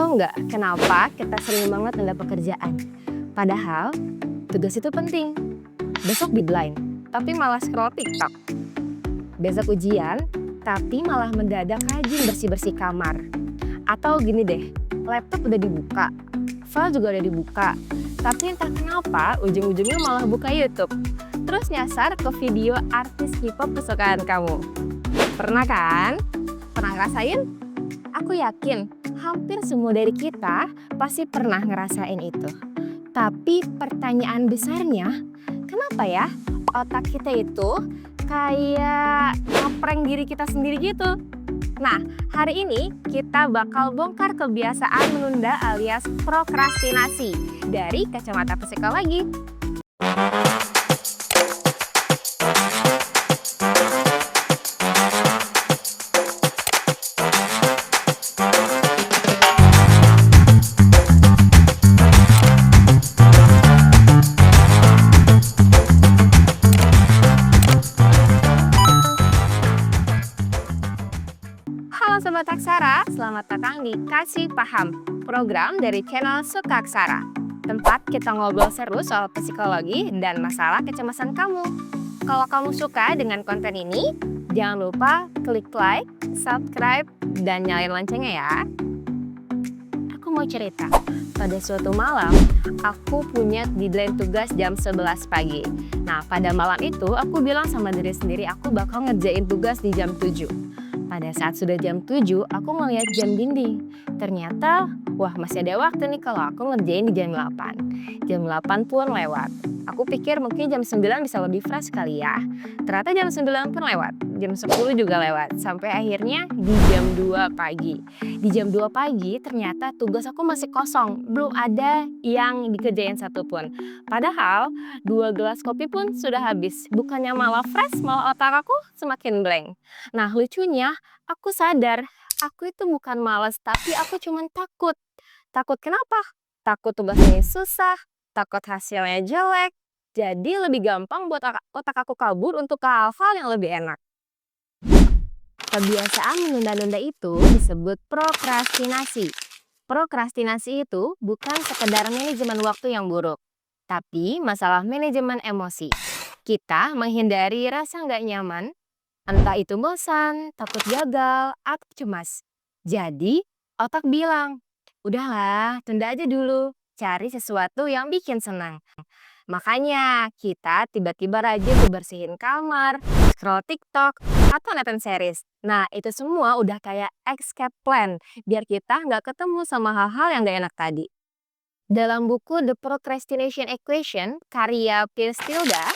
Tahu nggak kenapa kita sering banget nunda pekerjaan? Padahal tugas itu penting. Besok deadline, tapi malah scroll TikTok. Besok ujian, tapi malah mendadak rajin bersih-bersih kamar. Atau gini deh, laptop udah dibuka, file juga udah dibuka, tapi entah kenapa ujung-ujungnya malah buka YouTube. Terus nyasar ke video artis K-pop kesukaan kamu. Pernah kan? Pernah ngerasain? Aku yakin hampir semua dari kita pasti pernah ngerasain itu. Tapi pertanyaan besarnya, kenapa ya otak kita itu kayak ngeprank diri kita sendiri gitu? Nah, hari ini kita bakal bongkar kebiasaan menunda alias prokrastinasi dari kacamata psikologi. Halo Sobat Aksara, selamat datang di Kasih Paham, program dari channel Suka Aksara. Tempat kita ngobrol seru soal psikologi dan masalah kecemasan kamu. Kalau kamu suka dengan konten ini, jangan lupa klik like, subscribe, dan nyalain loncengnya ya. Aku mau cerita, pada suatu malam, aku punya deadline tugas jam 11 pagi. Nah, pada malam itu aku bilang sama diri sendiri aku bakal ngerjain tugas di jam 7. Pada saat sudah jam 7, aku ngeliat jam dinding. Ternyata, wah masih ada waktu nih kalau aku ngerjain di jam 8. Jam 8 pun lewat. Aku pikir mungkin jam 9 bisa lebih fresh kali ya. Ternyata jam 9 pun lewat. Jam 10 juga lewat. Sampai akhirnya di jam 2 pagi. Di jam 2 pagi ternyata tugas aku masih kosong. Belum ada yang dikerjain satupun. Padahal 2 gelas kopi pun sudah habis. Bukannya malah fresh, malah otak aku semakin blank. Nah lucunya aku sadar aku itu bukan malas tapi aku cuma takut. Takut kenapa? Takut tugasnya susah, takut hasilnya jelek. Jadi lebih gampang buat otak aku kabur untuk ke hal-hal yang lebih enak. Kebiasaan menunda-nunda itu disebut prokrastinasi. Prokrastinasi itu bukan sekedar manajemen waktu yang buruk, tapi masalah manajemen emosi. Kita menghindari rasa nggak nyaman, entah itu bosan, takut gagal, atau cemas. Jadi, otak bilang, udahlah, tunda aja dulu. Cari sesuatu yang bikin senang. Makanya, kita tiba-tiba rajin bersihin kamar, scroll TikTok, atau nonton series. Nah, itu semua udah kayak escape plan, biar kita nggak ketemu sama hal-hal yang nggak enak tadi. Dalam buku The Procrastination Equation, karya Piers Tilda,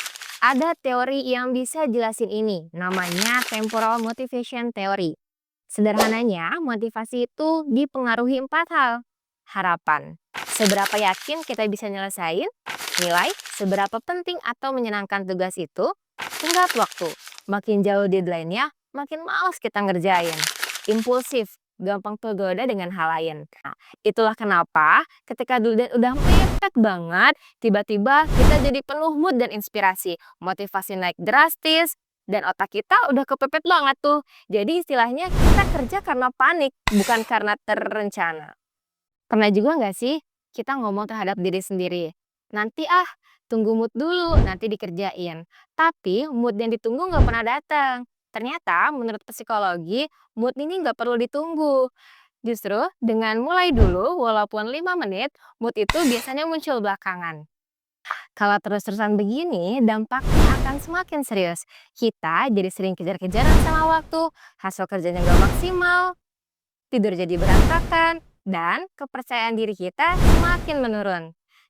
ada teori yang bisa jelasin ini, namanya Temporal Motivation Theory. Sederhananya, motivasi itu dipengaruhi 4 hal. Harapan, seberapa yakin kita bisa nyelesain, nilai, seberapa penting atau menyenangkan tugas itu, tenggat waktu, makin jauh deadline-nya, makin malas kita ngerjain. Impulsif, gampang tergoda dengan hal lain. Nah, itulah kenapa ketika deadline udah mepet banget, tiba-tiba kita jadi penuh mood dan inspirasi. Motivasi naik drastis, dan otak kita udah kepepet banget tuh. Jadi istilahnya kita kerja karena panik, bukan karena terencana. Pernah juga nggak sih kita ngomong terhadap diri sendiri? Nanti tunggu mood dulu, nanti dikerjain. Tapi mood yang ditunggu nggak pernah datang. Ternyata menurut psikologi, mood ini nggak perlu ditunggu. Justru dengan mulai dulu, walaupun 5 menit, mood itu biasanya muncul belakangan. Kalau terus-terusan begini, dampaknya akan semakin serius. Kita jadi sering kejar-kejaran sama waktu, hasil kerjanya nggak maksimal, tidur jadi berantakan, dan kepercayaan diri kita semakin menurun.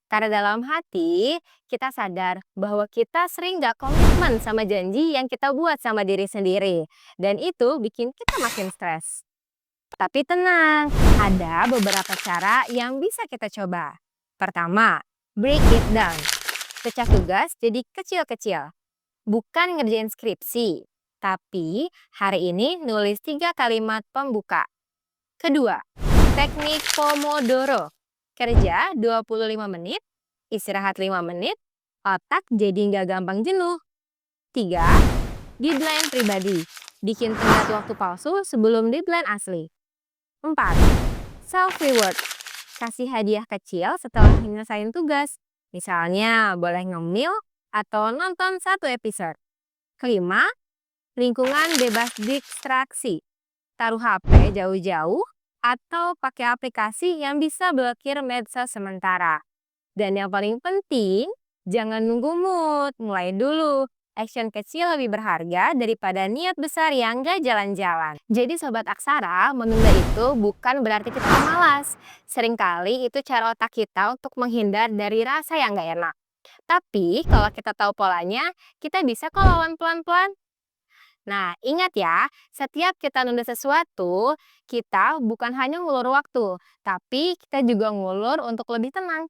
Karena dalam hati, kita sadar bahwa kita sering gak komitmen sama janji yang kita buat sama diri sendiri. Dan itu bikin kita makin stres. Tapi tenang, ada beberapa cara yang bisa kita coba. Pertama, break it down. Pecah tugas jadi kecil-kecil. Bukan ngerjain skripsi, tapi hari ini nulis 3 kalimat pembuka. Kedua, teknik Pomodoro. Kerja 25 menit, istirahat 5 menit, otak jadi nggak gampang jenuh. 3. Deadline pribadi. Bikin tenggat waktu palsu sebelum deadline asli. 4. Self-reward. kasih hadiah kecil setelah menyelesaikan tugas. Misalnya, boleh ngemil atau nonton satu episode. Kelima, lingkungan bebas distraksi. Taruh HP jauh-jauh atau pakai aplikasi yang bisa blokir medsos sementara. Dan yang paling penting, jangan nunggu mood, mulai dulu. Action kecil lebih berharga daripada niat besar yang gak jalan-jalan. Jadi Sobat Aksara, menunda itu bukan berarti kita malas. Seringkali itu cara otak kita untuk menghindar dari rasa yang gak enak. Tapi kalau kita tahu polanya, kita bisa kok lawan pelan-pelan. Nah, ingat ya, setiap kita nunda sesuatu, kita bukan hanya ngulur waktu, tapi kita juga ngulur untuk lebih tenang.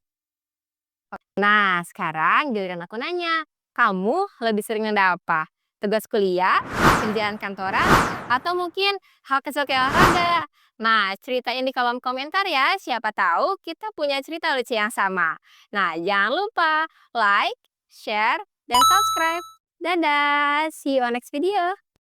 Nah, sekarang giliran aku nanya, kamu lebih sering nunda apa? Tugas kuliah, kerjaan kantoran, atau mungkin hal kecil kayak olahraga? Nah, ceritain di kolom komentar ya, siapa tahu kita punya cerita lucu yang sama. Nah, jangan lupa like, share, dan subscribe. Dadah, see you on next video.